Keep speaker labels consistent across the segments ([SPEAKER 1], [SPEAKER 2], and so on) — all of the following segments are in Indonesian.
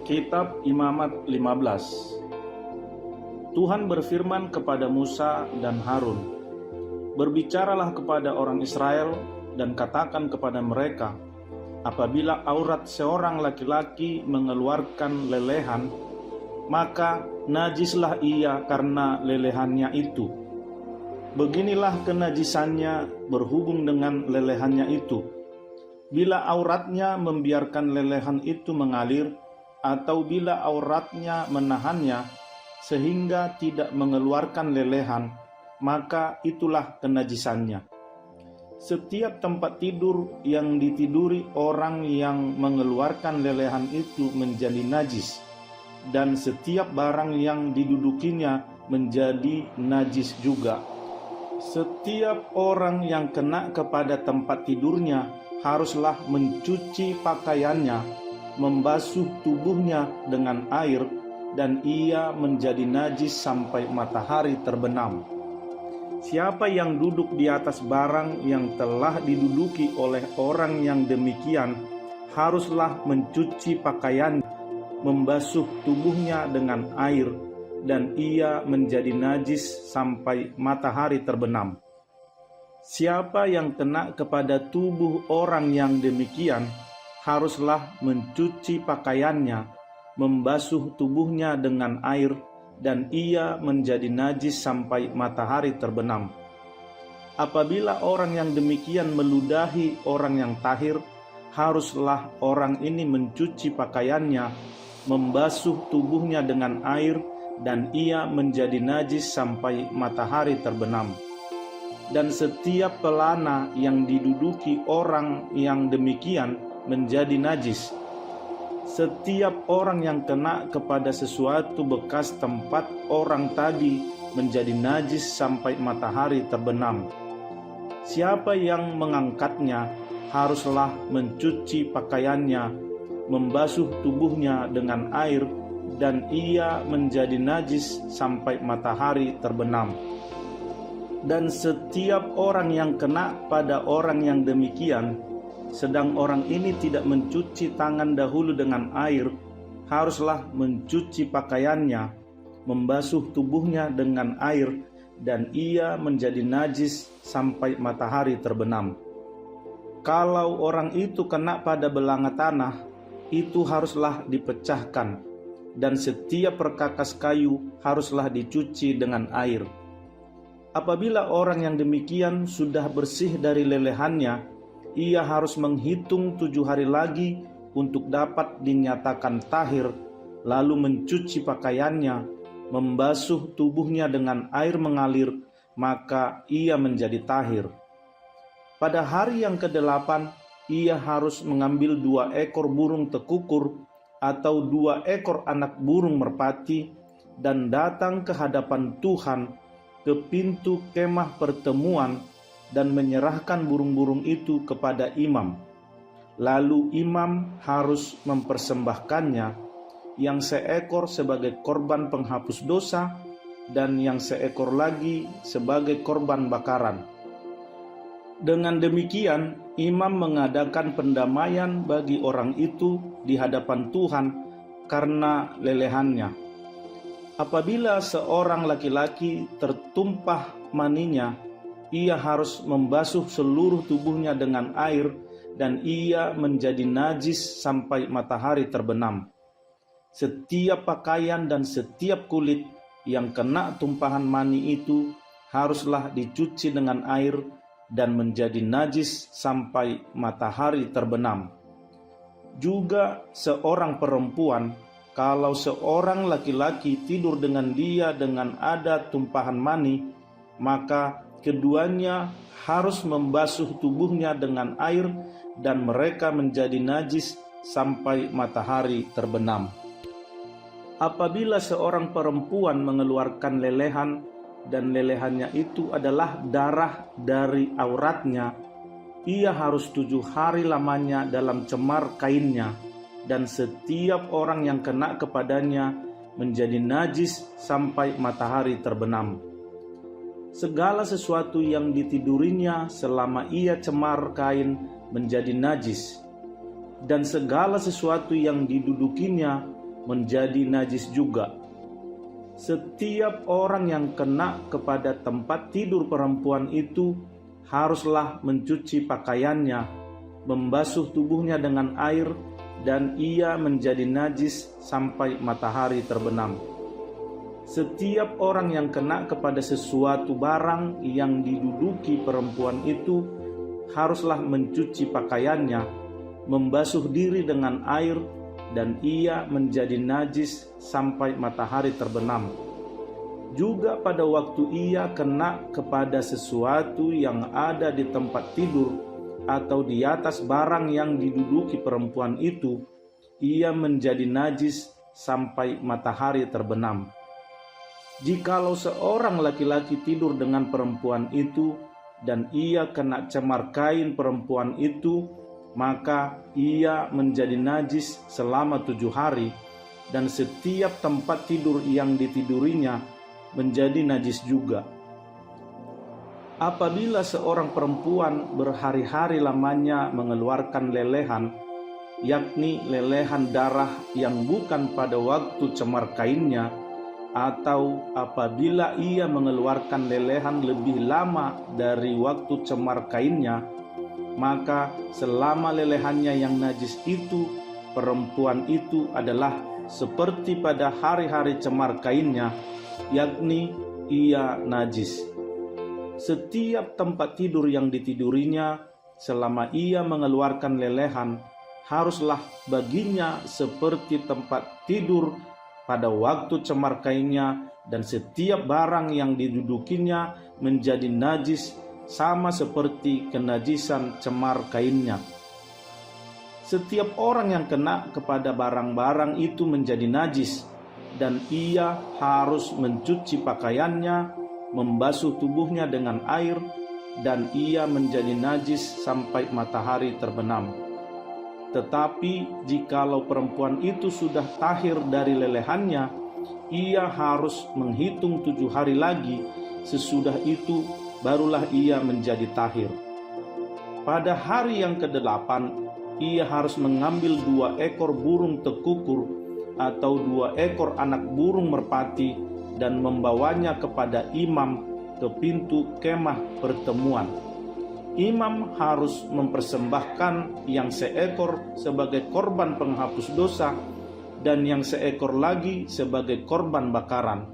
[SPEAKER 1] Kitab Imamat 15. Tuhan berfirman kepada Musa dan Harun, "Berbicaralah kepada orang Israel dan katakan kepada mereka, apabila aurat seorang laki-laki mengeluarkan lelehan, maka najislah ia karena lelehannya itu. Beginilah kenajisannya berhubung dengan lelehannya itu. Bila auratnya membiarkan lelehan itu mengalir, atau bila auratnya menahannya sehingga tidak mengeluarkan lelehan, maka itulah kenajisannya. Setiap tempat tidur yang ditiduri orang yang mengeluarkan lelehan itu menjadi najis, dan setiap barang yang didudukinya menjadi najis juga. Setiap orang yang kena kepada tempat tidurnya haruslah mencuci pakaiannya, membasuh tubuhnya dengan air, dan ia menjadi najis sampai matahari terbenam. Siapa yang duduk di atas barang yang telah diduduki oleh orang yang demikian, haruslah mencuci pakaian, membasuh tubuhnya dengan air, dan ia menjadi najis sampai matahari terbenam. Siapa yang kena kepada tubuh orang yang demikian, haruslah mencuci pakaiannya, membasuh tubuhnya dengan air, dan ia menjadi najis sampai matahari terbenam. Apabila orang yang demikian meludahi orang yang tahir, haruslah orang ini mencuci pakaiannya, membasuh tubuhnya dengan air, dan ia menjadi najis sampai matahari terbenam. Dan setiap pelana yang diduduki orang yang demikian menjadi najis. Setiap orang yang kena kepada sesuatu bekas tempat orang tadi menjadi najis sampai matahari terbenam. Siapa yang mengangkatnya haruslah mencuci pakaiannya, membasuh tubuhnya dengan air, dan ia menjadi najis sampai matahari terbenam. Dan setiap orang yang kena pada orang yang demikian, sedang orang ini tidak mencuci tangan dahulu dengan air, haruslah mencuci pakaiannya, membasuh tubuhnya dengan air, dan ia menjadi najis sampai matahari terbenam. Kalau orang itu kena pada belanga tanah, itu haruslah dipecahkan, dan setiap perkakas kayu haruslah dicuci dengan air. Apabila orang yang demikian sudah bersih dari lelehannya, ia harus menghitung 7 hari lagi untuk dapat dinyatakan tahir, lalu mencuci pakaiannya, membasuh tubuhnya dengan air mengalir, maka ia menjadi tahir. Pada hari yang ke-8, ia harus mengambil 2 ekor burung tekukur atau 2 ekor anak burung merpati, dan datang ke hadapan Tuhan ke pintu kemah pertemuan, dan menyerahkan burung-burung itu kepada imam. Lalu imam harus mempersembahkannya, yang seekor sebagai korban penghapus dosa, dan yang seekor lagi sebagai korban bakaran. Dengan demikian, imam mengadakan pendamaian bagi orang itu di hadapan Tuhan karena lelehannya. Apabila seorang laki-laki tertumpah maninya, ia harus membasuh seluruh tubuhnya dengan air, dan ia menjadi najis sampai matahari terbenam. Setiap pakaian dan setiap kulit yang kena tumpahan mani itu haruslah dicuci dengan air, dan menjadi najis sampai matahari terbenam. Juga seorang perempuan, kalau seorang laki-laki tidur dengan dia dengan ada tumpahan mani, maka keduanya harus membasuh tubuhnya dengan air, dan mereka menjadi najis sampai matahari terbenam. Apabila seorang perempuan mengeluarkan lelehan, dan lelehannya itu adalah darah dari auratnya, ia harus 7 hari lamanya dalam cemar kainnya, dan setiap orang yang kena kepadanya menjadi najis sampai matahari terbenam. Segala sesuatu yang ditidurinya selama ia cemar kain menjadi najis, dan segala sesuatu yang didudukinya menjadi najis juga. Setiap orang yang kena kepada tempat tidur perempuan itu haruslah mencuci pakaiannya, membasuh tubuhnya dengan air, dan ia menjadi najis sampai matahari terbenam. Setiap orang yang kena kepada sesuatu barang yang diduduki perempuan itu haruslah mencuci pakaiannya, membasuh diri dengan air, dan ia menjadi najis sampai matahari terbenam. Juga pada waktu ia kena kepada sesuatu yang ada di tempat tidur atau di atas barang yang diduduki perempuan itu, ia menjadi najis sampai matahari terbenam. Jikalau seorang laki-laki tidur dengan perempuan itu dan ia kena cemar kain perempuan itu, maka ia menjadi najis selama 7 hari, dan setiap tempat tidur yang ditidurinya menjadi najis juga. Apabila seorang perempuan berhari-hari lamanya mengeluarkan lelehan, yakni lelehan darah yang bukan pada waktu cemar kainnya, atau apabila ia mengeluarkan lelehan lebih lama dari waktu cemar kainnya, maka selama lelehannya yang najis itu, perempuan itu adalah seperti pada hari-hari cemar kainnya, yakni ia najis. Setiap tempat tidur yang ditidurinya selama ia mengeluarkan lelehan haruslah baginya seperti tempat tidur pada waktu cemar kainnya, dan setiap barang yang didudukinya menjadi najis sama seperti kenajisan cemar kainnya. Setiap orang yang kena kepada barang-barang itu menjadi najis, dan ia harus mencuci pakaiannya, membasuh tubuhnya dengan air, dan ia menjadi najis sampai matahari terbenam. Tetapi jikalau perempuan itu sudah tahir dari lelehannya, ia harus menghitung 7 hari lagi, sesudah itu barulah ia menjadi tahir. Pada hari yang ke-8, ia harus mengambil 2 ekor burung tekukur atau 2 ekor anak burung merpati dan membawanya kepada imam ke pintu kemah pertemuan. Imam harus mempersembahkan yang seekor sebagai korban penghapus dosa dan yang seekor lagi sebagai korban bakaran.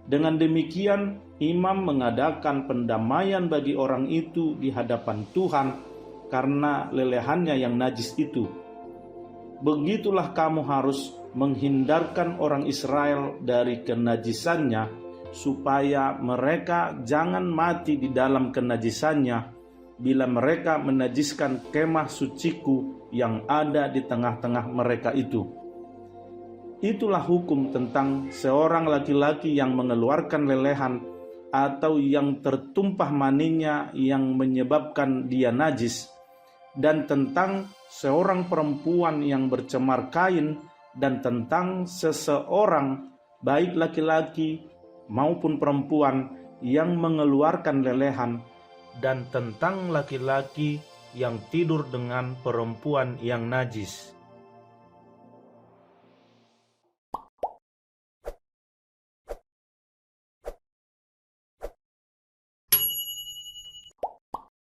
[SPEAKER 1] Dengan demikian, imam mengadakan pendamaian bagi orang itu di hadapan Tuhan karena lelehannya yang najis itu. Begitulah kamu harus menghindarkan orang Israel dari kenajisannya, supaya mereka jangan mati di dalam kenajisannya bila mereka menajiskan kemah suciku yang ada di tengah-tengah mereka itu. Itulah hukum tentang seorang laki-laki yang mengeluarkan lelehan atau yang tertumpah maninya yang menyebabkan dia najis, dan tentang seorang perempuan yang bercemar kain, dan tentang seseorang baik laki-laki maupun perempuan yang mengeluarkan lelehan, dan tentang laki-laki yang tidur dengan perempuan yang najis.